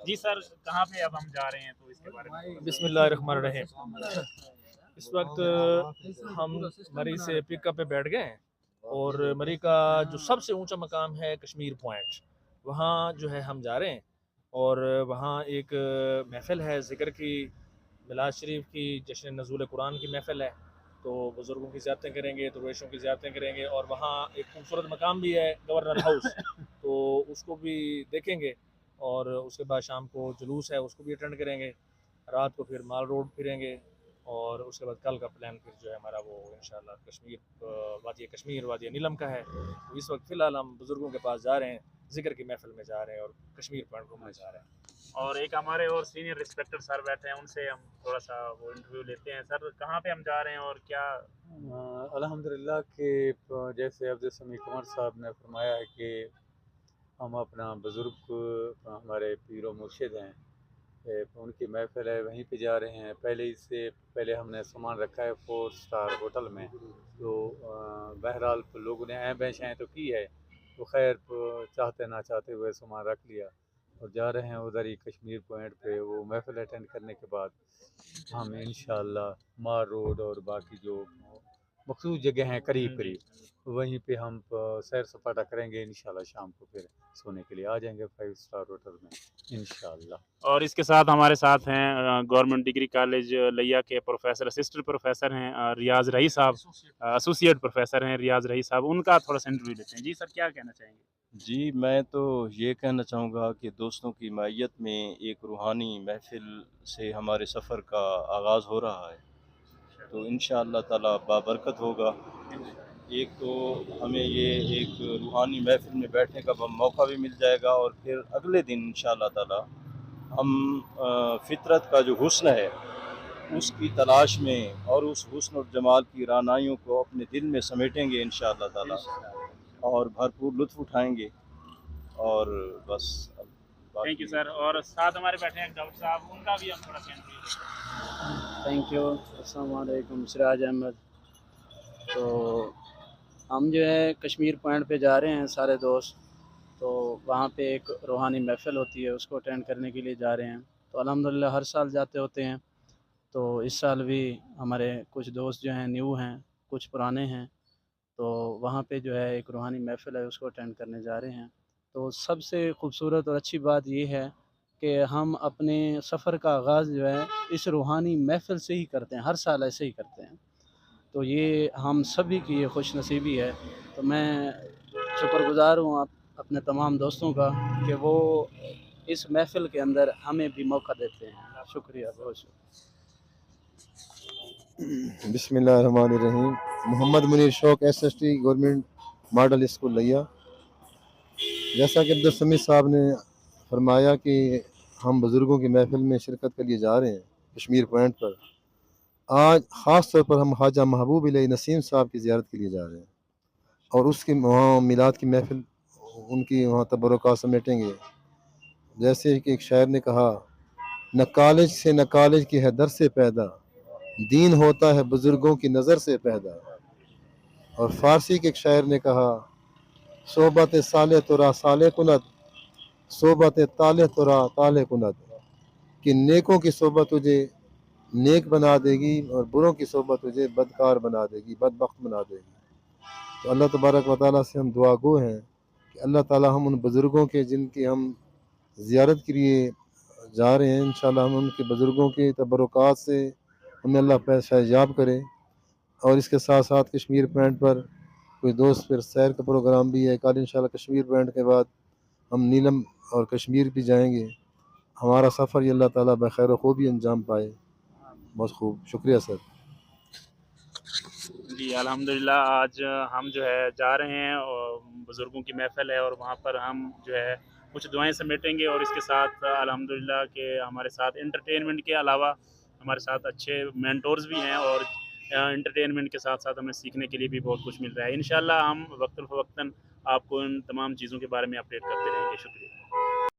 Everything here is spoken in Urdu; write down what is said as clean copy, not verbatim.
جی سر کہاں پہ اب ہم جا رہے ہیں تو اس کے بارے میں بسم اللہ الرحمن الرحیم۔ اس وقت ہم مری سے پک اپ پہ بیٹھ گئے ہیں اور مری کا جو سب سے اونچا مقام ہے کشمیر پوائنٹ، وہاں جو ہے ہم جا رہے ہیں، اور وہاں ایک محفل ہے ذکر کی، میلاد شریف کی، جشن نزول قرآن کی محفل ہے، تو بزرگوں کی زیارتیں کریں گے، درویشوں کی زیارتیں کریں گے، اور وہاں ایک خوبصورت مقام بھی ہے گورنر ہاؤس، تو اس کو بھی دیکھیں گے، اور اس کے بعد شام کو جلوس ہے اس کو بھی اٹینڈ کریں گے، رات کو پھر مال روڈ پھریں گے، اور اس کے بعد کل کا پلان پھر جو ہے ہمارا وہ انشاءاللہ کشمیر، وادی کشمیر، وادی نیلم کا ہے۔ تو اس وقت فی الحال ہم بزرگوں کے پاس جا رہے ہیں، ذکر کی محفل میں جا رہے ہیں اور کشمیر پوائنٹ گھومنے جا رہے ہیں۔ اور ایک ہمارے اور سینئر انسپیکٹر سر بیٹھے ہیں، ان سے ہم تھوڑا سا وہ انٹرویو لیتے ہیں۔ سر کہاں پہ ہم جا رہے ہیں اور کیا؟ الحمدللہ کہ جیسے عبد السمیع قمر صاحب نے فرمایا ہے کہ ہم اپنا بزرگ ہمارے پیر و مرشد ہیں، ان کی محفل ہے، وہیں پہ جا رہے ہیں۔ پہلے ہم نے سامان رکھا ہے 4 اسٹار ہوٹل میں، تو بہرحال لوگوں نے بینچیں تو کی ہے، تو خیر چاہتے نہ چاہتے ہوئے سامان رکھ لیا اور جا رہے ہیں ادھر ہی کشمیر پوائنٹ پہ۔ وہ محفل اٹینڈ کرنے کے بعد ہم انشاءاللہ مار روڈ اور باقی جو مخصوص جگہ ہیں قریب وہیں پہ ہم سیر سپاٹا کریں گے، انشاءاللہ شام کو پھر سونے کے لیے آ جائیں گے 5 اسٹار ہوٹل میں انشاءاللہ۔ اور اس کے ساتھ ہمارے ساتھ ہیں گورنمنٹ ڈگری کالج لیا کے پروفیسر، اسسٹنٹ پروفیسر ہیں ریاض رئی صاحب، ایسوسیٹ پروفیسر ہیں ریاض رئی صاحب، ان کا تھوڑا سا انٹرویو لیتے ہیں۔ جی سر کیا کہنا چاہیں گے؟ جی میں تو یہ کہنا چاہوں گا کہ دوستوں کی معیت میں ایک روحانی محفل سے ہمارے سفر کا آغاز ہو رہا ہے، تو انشاءاللہ تعالی بابرکت ہوگا۔ ایک تو ہمیں یہ ایک روحانی محفل میں بیٹھنے کا موقع بھی مل جائے گا، اور پھر اگلے دن انشاءاللہ تعالی ہم فطرت کا جو حسن ہے اس کی تلاش میں اور اس حسن اور جمال کی رعنائیوں کو اپنے دل میں سمیٹیں گے انشاءاللہ تعالی، اور بھرپور لطف اٹھائیں گے، اور بس تھینک یو سر۔ اور ساتھ ہمارے بیٹھے ہیں ڈاکٹر صاحب، ان کا بھی ہم تھوڑا سا انٹرویو لیتے ہیں۔ تھینک یو، السلام علیکم، سراج احمد۔ تو ہم جو ہے کشمیر پوائنٹ پہ جا رہے ہیں سارے دوست، تو وہاں پہ ایک روحانی محفل ہوتی ہے، اس کو اٹینڈ کرنے کے لیے جا رہے ہیں۔ تو الحمدللہ ہر سال جاتے ہوتے ہیں، تو اس سال بھی ہمارے کچھ دوست جو ہیں نیو ہیں، کچھ پرانے ہیں، تو وہاں پہ جو ہے ایک روحانی محفل ہے، اس کو اٹینڈ کرنے جا رہے ہیں۔ تو سب سے خوبصورت اور اچھی بات یہ ہے کہ ہم اپنے سفر کا آغاز جو ہے اس روحانی محفل سے ہی کرتے ہیں، ہر سال ایسے ہی کرتے ہیں، تو یہ ہم سبھی کی یہ خوش نصیبی ہے۔ تو میں شکر گزار ہوں اپنے تمام دوستوں کا کہ وہ اس محفل کے اندر ہمیں بھی موقع دیتے ہیں۔ شکریہ، بہت شکریہ۔ بسم اللہ الرحمن الرحیم۔ محمد منیر شوق SST گورنمنٹ ماڈل اسکول لیا۔ جیسا کہ عبدالسمیع صاحب نے فرمایا کہ ہم بزرگوں کی محفل میں شرکت کے لیے جا رہے ہیں کشمیر پوائنٹ پر، آج خاص طور پر ہم خواجہ محبوب علیہ نسیم صاحب کی زیارت کے لیے جا رہے ہیں، اور اس کی وہاں میلاد کی محفل ان کی وہاں تبرکات سمیٹیں گے۔ جیسے کہ ایک شاعر نے کہا، نہ کالج سے نہ کالج کی ہے در سے پیدا، دین ہوتا ہے بزرگوں کی نظر سے پیدا۔ اور فارسی کے ایک شاعر نے کہا، صحبت صالح ترا صالح کند، صحبت طالح ترا طالح کند، کہ نیکوں کی صحبت تجھے نیک بنا دے گی اور بروں کی صحبت تجھے بدکار بنا دے گی، بدبخت بنا دے گی۔ تو اللہ تبارک و تعالیٰ سے ہم دعا گو ہیں کہ اللہ تعالیٰ ہم ان بزرگوں کے جن کی ہم زیارت کے لیے جا رہے ہیں، انشاءاللہ ہم ان کے بزرگوں کے تبرکات سے ہمیں اللہ فیضیاب کرے۔ اور اس کے ساتھ ساتھ کشمیر پوائنٹ پر کوئی دوست پھر سیر کا پروگرام بھی ہے، کل انشاءاللہ کشمیر پوائنٹ کے بعد ہم نیلم اور کشمیر بھی جائیں گے۔ ہمارا سفر یہ اللہ تعالیٰ بخیر و خوبی انجام پائے۔ بہت خوب، شکریہ سر۔ جی الحمدللہ آج ہم جو ہے جا رہے ہیں اور بزرگوں کی محفل ہے، اور وہاں پر ہم جو ہے کچھ دعائیں سمیٹیں گے، اور اس کے ساتھ الحمدللہ کہ ہمارے ساتھ انٹرٹینمنٹ کے علاوہ ہمارے ساتھ اچھے مینٹورز بھی ہیں، اور انٹرٹینمنٹ کے ساتھ ساتھ ہمیں سیکھنے کے لیے بھی بہت کچھ مل رہا ہے۔ انشاءاللہ ہم وقتاً فوقتاً آپ کو ان تمام چیزوں کے بارے میں اپڈیٹ کرتے رہیں گے۔ شکریہ۔